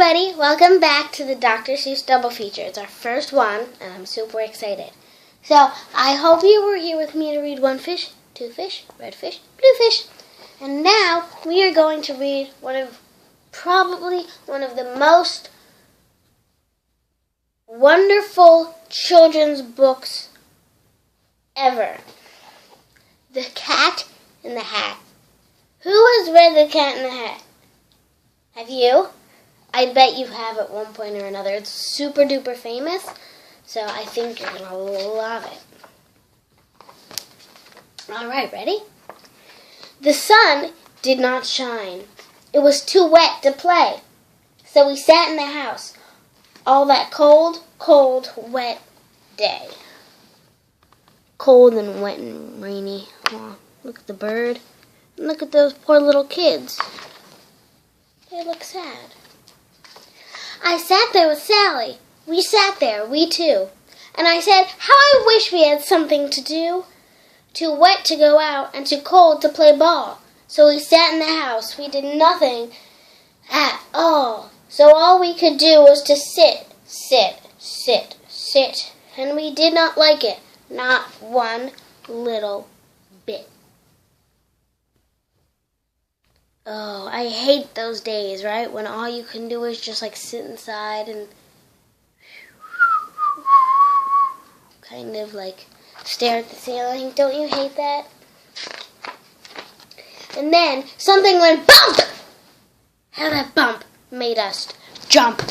everybody, welcome back to the Dr. Seuss Double Feature. It's our first one, and I'm super excited. So, I hope you were here with me to read One Fish, Two Fish, Red Fish, Blue Fish. And now, we are going to read probably one of the most wonderful children's books ever. The Cat in the Hat. Who has read The Cat in the Hat? Have you? I bet you have at one point or another. It's super duper famous, so I think you're going to love it. Alright, ready? The sun did not shine. It was too wet to play. So we sat in the house all that cold, wet day. Cold and wet and rainy. Oh, look at the bird. And look at those poor little kids. They look sad. I sat there with Sally. We sat there, we two. And I said, how I wish we had something to do. Too wet to go out and too cold to play ball. So we sat in the house. We did nothing at all. So all we could do was to sit. And we did not like it. Not one little bit. Oh, I hate those days, right? When all you can do is just sit inside and kind of stare at the ceiling. Don't you hate that? And then something went bump! How that bump made us jump.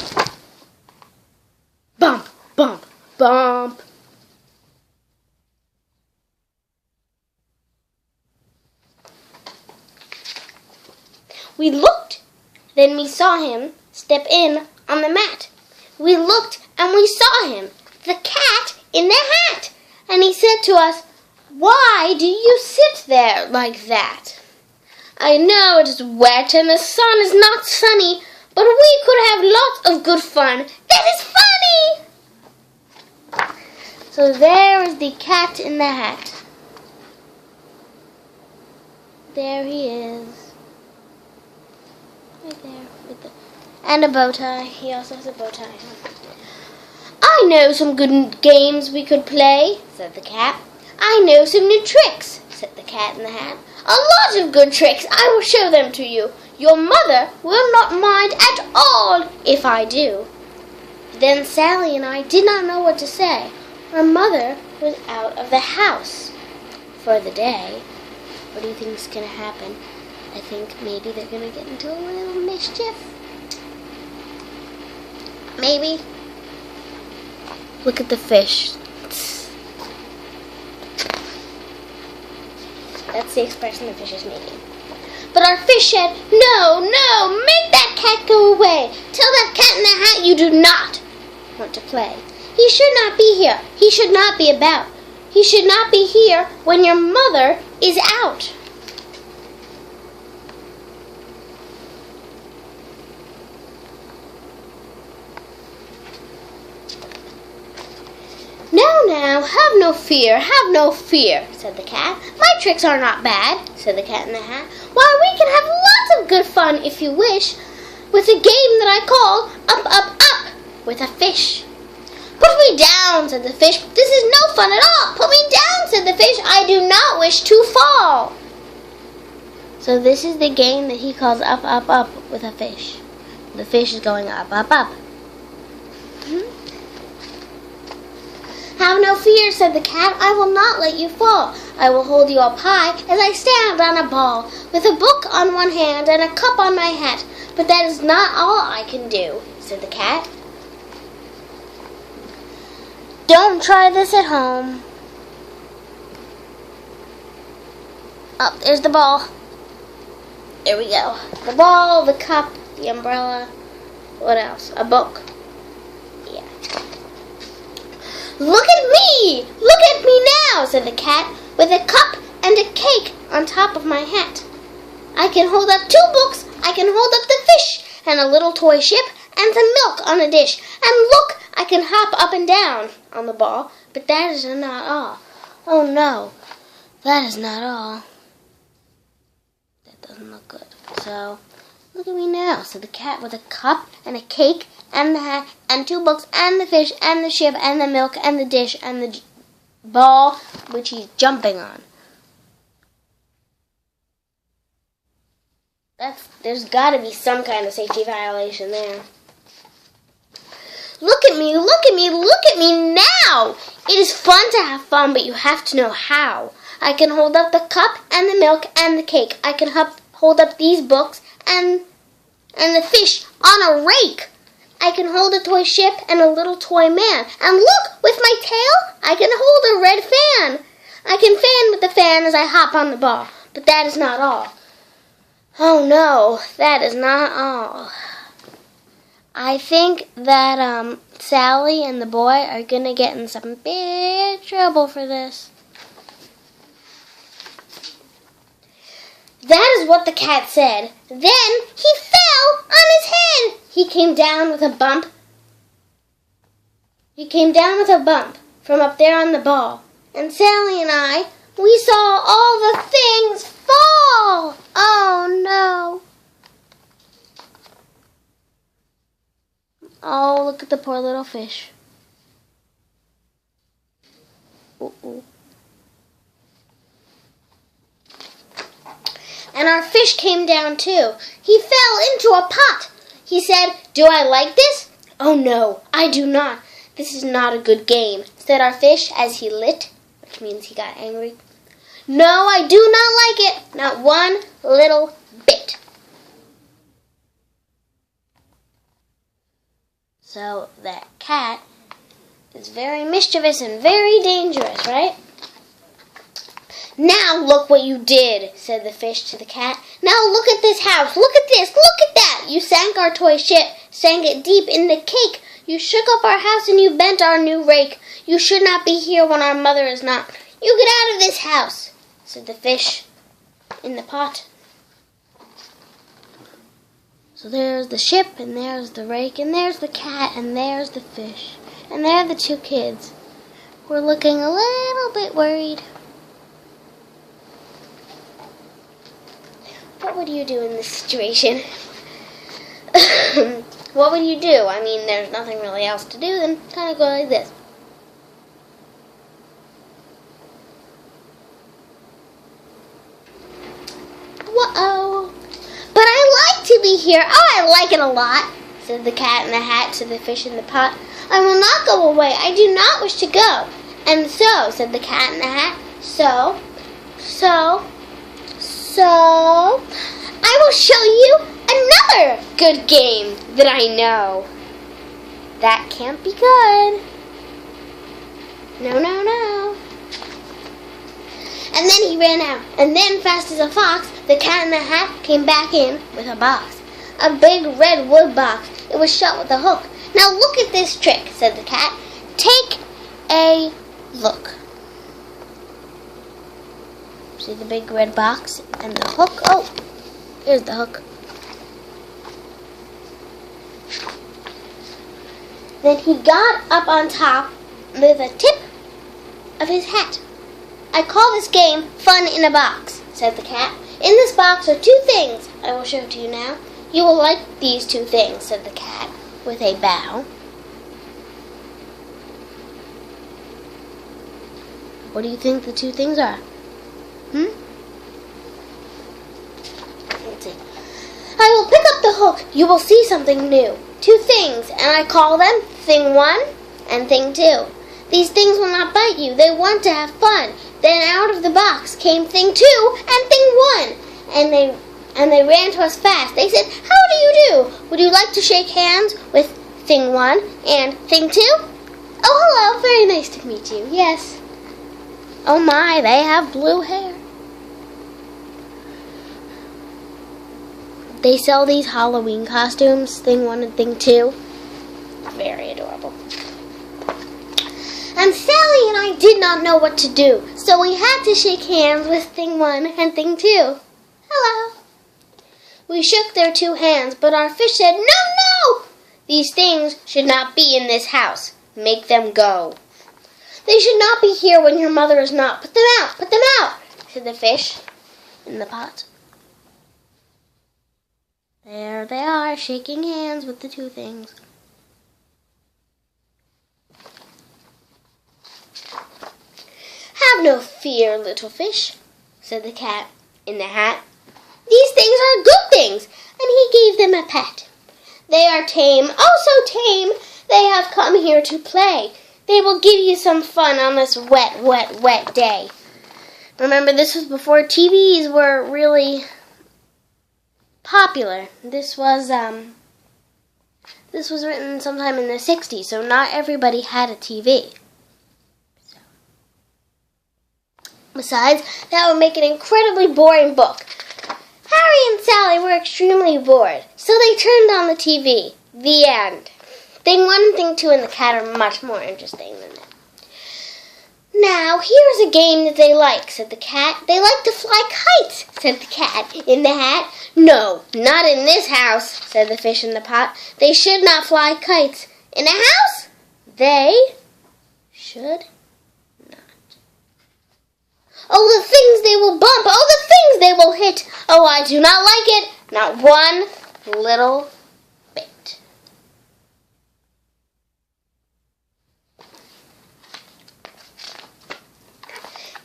Bump, bump, bump. We looked, then we saw him step in on the mat. We looked and we saw him, the cat in the hat. And he said to us, why do you sit there like that? I know it is wet and the sun is not sunny, but we could have lots of good fun. That is funny! So there is the cat in the hat. There he is. Right there. And a bow tie. He also has a bow tie. I know some good games we could play, said the cat. I know some new tricks, said the cat in the hat. A lot of good tricks. I will show them to you. Your mother will not mind at all if I do. Then Sally and I did not know what to say. Our mother was out of the house for the day. What do you think is going to happen? I think maybe they're going to get into a little mischief. Maybe. Look at the fish. That's the expression the fish is making. But our fish said, no, make that cat go away. Tell that cat in the hat you do not want to play. He should not be here. He should not be about. He should not be here when your mother is out. Now, have no fear, said the cat. My tricks are not bad, said the cat in the hat. Why, we can have lots of good fun, if you wish, with a game that I call Up, Up, Up, with a fish. Put me down, said the fish. This is no fun at all. Put me down, said the fish. I do not wish to fall. So this is the game that he calls Up, Up, Up, with a fish. The fish is going up, up, up. Have no fear, said the cat. I will not let you fall. I will hold you up high as I stand on a ball, with a book on one hand and a cup on my hat. But that is not all I can do, said the cat. Don't try this at home. Oh, there's the ball. There we go. The ball, the cup, the umbrella. What else? A book. Yeah. Look at me now, said the cat, with a cup and a cake on top of my hat. I can hold up 2 books, I can hold up the fish, and a little toy ship, and some milk on a dish. And look, I can hop up and down on the ball, but that is not all. Oh no, that is not all. That doesn't look good. So, Look at me now, said the cat, with a cup and a cake and the hat and 2 books and the fish and the ship and the milk and the dish and the ball which he's jumping on. There's got to be some kind of safety violation there. Look at me, look at me, look at me now! It is fun to have fun, but you have to know how. I can hold up the cup and the milk and the cake. I can hold up these books and the fish on a rake. I can hold a toy ship and a little toy man. And look, with my tail, I can hold a red fan. I can fan with the fan as I hop on the ball. But that is not all. Oh no, that is not all. I think that Sally and the boy are going to get in some big trouble for this. That is what the cat said. Then he fell on his head. He came down with a bump. He came down with a bump from up there on the ball. And Sally and I, we saw all the things fall. Oh no. Oh, look at the poor little fish. Uh-oh. And our fish came down too. He fell into a pot. He said, "Do I like this?" "Oh no, I do not. This is not a good game," said our fish as he lit, which means he got angry. "No, I do not like it. Not one little bit." So that cat is very mischievous and very dangerous, right? "Now look what you did," said the fish to the cat. "Now look at this house. Look at this. Look at that. You sank our toy ship, sank it deep in the cake. You shook up our house and you bent our new rake. You should not be here when our mother is not. You get out of this house," said the fish in the pot. So there's the ship, and there's the rake, and there's the cat, and there's the fish. And there are the 2 kids. We're looking a little bit worried. What would you do in this situation? What would you do? I mean, there's nothing really else to do than kind of go like this. Whoa! "But I like to be here. Oh, I like it a lot," said the cat in the hat to the fish in the pot. "I will not go away. I do not wish to go." "And so," said the cat in the hat, So, I will show you another good game that I know." That can't be good. No, no, no. And then he ran out. And then, fast as a fox, the cat in the hat came back in with a box. A big red wood box. It was shut with a hook. "Now look at this trick," said the cat. "Take a look." See the big red box and the hook? Oh, here's the hook. Then he got up on top with a tip of his hat. "I call this game Fun in a Box," said the cat. "In this box are 2 things. I will show to you now. You will like these 2 things," said the cat with a bow. What do you think the 2 things are? Let's see. "I will pick up the hook. You will see something new. 2 things, and I call them Thing 1 and Thing 2. These things will not bite you. They want to have fun." Then out of the box came Thing 2 and Thing 1, and they ran to us fast. They said, "How do you do? Would you like to shake hands with Thing 1 and Thing 2? "Oh, hello. Very nice to meet you. Yes." Oh my, they have blue hair. They sell these Halloween costumes, Thing 1 and Thing 2. Very adorable. And Sally and I did not know what to do, so we had to shake hands with Thing 1 and Thing 2. "Hello." We shook their 2 hands, but our fish said, "No, no! These things should not be in this house. Make them go." "They should not be here when your mother is not. Put them out, put them out," said the fish in the pot. There they are, shaking hands with the two things. "Have no fear, little fish," said the cat in the hat. "These things are good things," and he gave them a pet. "They are tame, oh so tame. They have come here to play. They will give you some fun on this wet, wet, wet day." Remember, this was before TVs were really popular. This was written sometime in the 60s, so not everybody had a TV. Besides, that would make an incredibly boring book. Harry and Sally were extremely bored, so they turned on the TV. The end. Thing 1 and Thing 2 and the cat are much more interesting than that. "Now, here's a game that they like," said the cat. "They like to fly kites," said the cat in the hat. "No, not in this house," said the fish in the pot. "They should not fly kites. In a house? They should not. Oh, the things they will bump! Oh, the things they will hit! Oh, I do not like it! Not one little bit."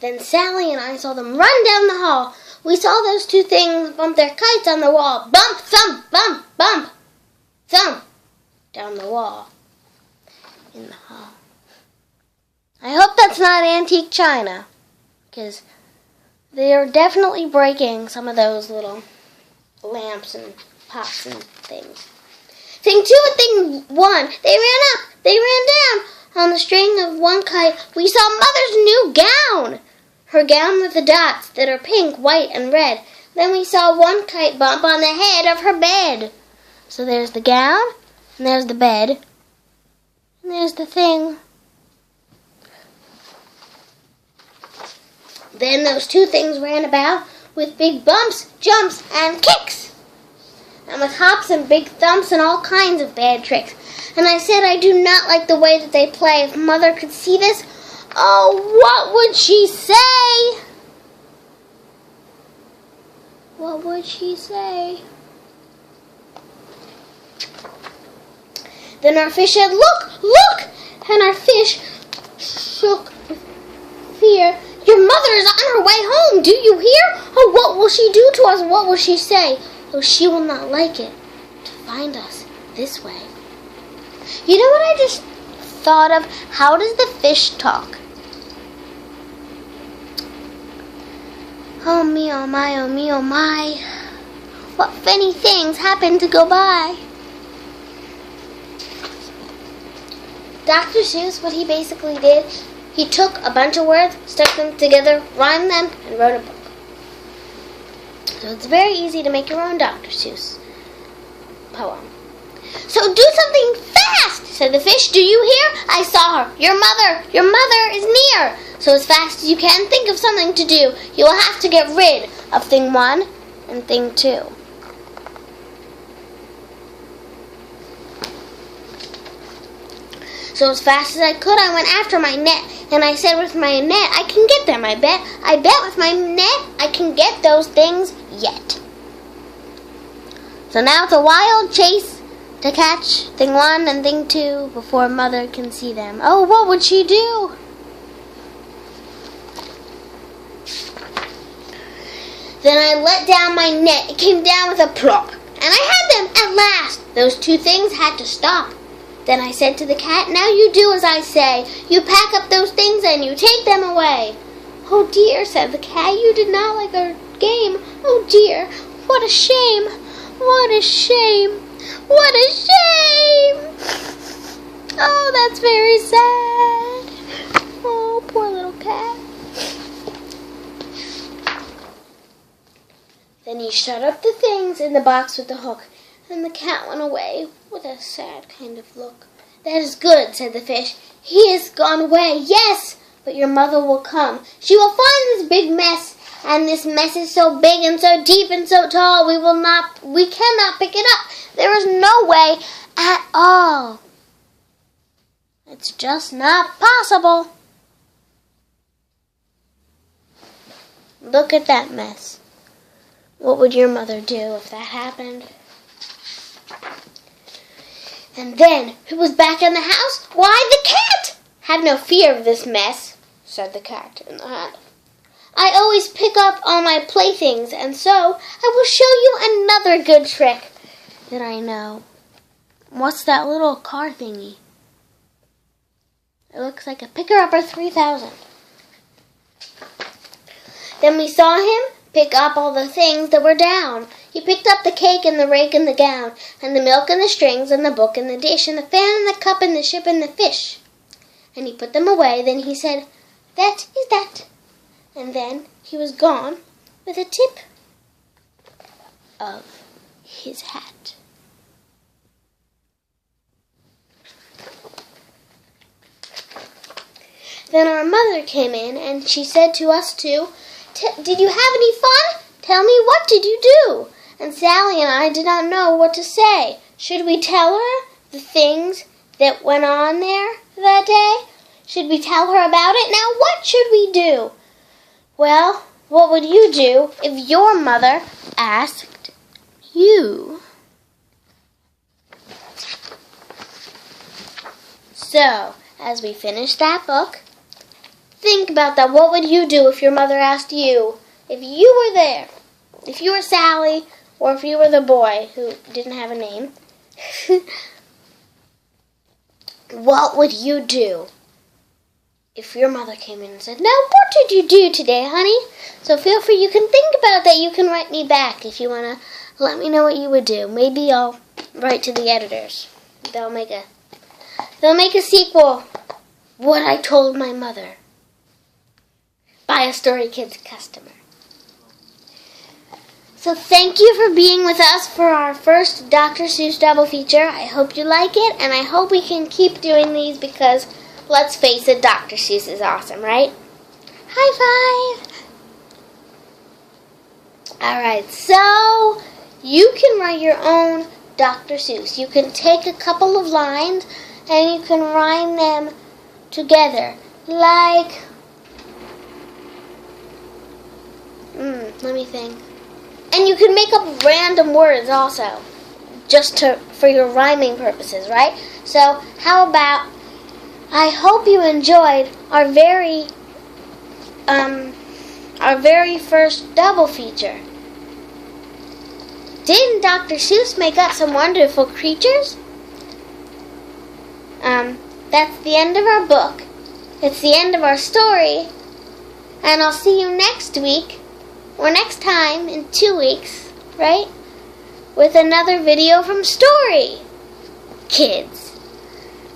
Then Sally and I saw them run down the hall. We saw those two things bump their kites on the wall. Bump, thump, bump, bump, thump, down the wall in the hall. I hope that's not antique china, because they are definitely breaking some of those little lamps and pots and things. Thing 2 and Thing 1, they ran up, they ran down. On the string of one kite, we saw Mother's new gown. Her gown with the dots that are pink, white, and red. Then we saw one kite bump on the head of her bed. So there's the gown, and there's the bed, and there's the thing. Then those two things ran about with big bumps, jumps, and kicks, and with hops and big thumps and all kinds of bad tricks. And I said I do not like the way that they play. If Mother could see this, oh, what would she say? What would she say? Then our fish said, "Look, look!" And our fish shook with fear. "Your mother is on her way home, do you hear? Oh, what will she do to us? What will she say? Oh, she will not like it to find us this way." You know what I just thought of? How does the fish talk? "Oh me, oh my, oh me, oh my. What funny things happen to go by." Dr. Seuss, what he basically did, he took a bunch of words, stuck them together, rhymed them, and wrote a book. So it's very easy to make your own Dr. Seuss poem. "So do something fast," said the fish. "Do you hear? I saw her. Your mother is near. So as fast as you can, think of something to do. You will have to get rid of Thing 1 and Thing 2. So as fast as I could, I went after my net, and I said with my net, I can get them, I bet. I bet with my net, I can get those things yet. So now it's a wild chase to catch Thing 1 and Thing 2 before Mother can see them. Oh, what would she do? Then I let down my net. It came down with a plop, and I had them at last. Those two things had to stop. Then I said to the cat, "Now you do as I say. You pack up those things and you take them away." "Oh dear," said the cat, "you did not like our game. Oh dear, what a shame, what a shame, what a shame. Oh, that's very sad. Oh, poor little cat." Then he shut up the things in the box with the hook, and the cat went away with a sad kind of look. "That is good," said the fish. "He has gone away, yes, but your mother will come. She will find this big mess, and this mess is so big and so deep and so tall, we cannot pick it up. There is no way at all. It's just not possible. Look at that mess. What would your mother do if that happened?" And then, who was back in the house? Why, the cat! Have no fear of this mess, said the cat in the hat. I always pick up all my playthings, and so I will show you another good trick that I know. What's that little car thingy? It looks like a Picker-Upper 3000. Then we saw him pick up all the things that were down. He picked up the cake and the rake and the gown, and the milk and the strings and the book and the dish, and the fan and the cup and the ship and the fish. And he put them away. Then he said, that is that. And then he was gone with a tip of his hat. Then our mother came in, and she said to us two, did you have any fun? Tell me, what did you do? And Sally and I did not know what to say. Should we tell her the things that went on there that day? Should we tell her about it? Now, what should we do? Well, what would you do if your mother asked you? So, as we finish that book, think about that. What would you do if your mother asked you? If you were there, if you were Sally, or if you were the boy who didn't have a name, what would you do if your mother came in and said, now, what did you do today, honey? So feel free, you can think about that. You can write me back if you want to let me know what you would do. Maybe I'll write to the editors. They'll make a sequel, What I Told My Mother, by a Story Kids customer. So thank you for being with us for our first Dr. Seuss double feature. I hope you like it, and I hope we can keep doing these because, let's face it, Dr. Seuss is awesome, right? High five! Alright, so you can write your own Dr. Seuss. You can take a couple of lines and you can rhyme them together. Like, let me think. And you can make up random words also, just for your rhyming purposes, right? So, how about, I hope you enjoyed our very first double feature. Didn't Dr. Seuss make up some wonderful creatures? That's the end of our book. It's the end of our story. And I'll see you next week, or next time in 2 weeks, right? With another video from Story Kids.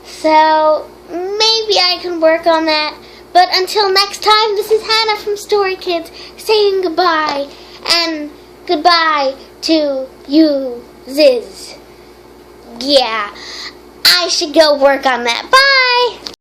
So, maybe I can work on that. But until next time, this is Hannah from Story Kids saying goodbye. And goodbye to you, Ziz. Yeah, I should go work on that. Bye!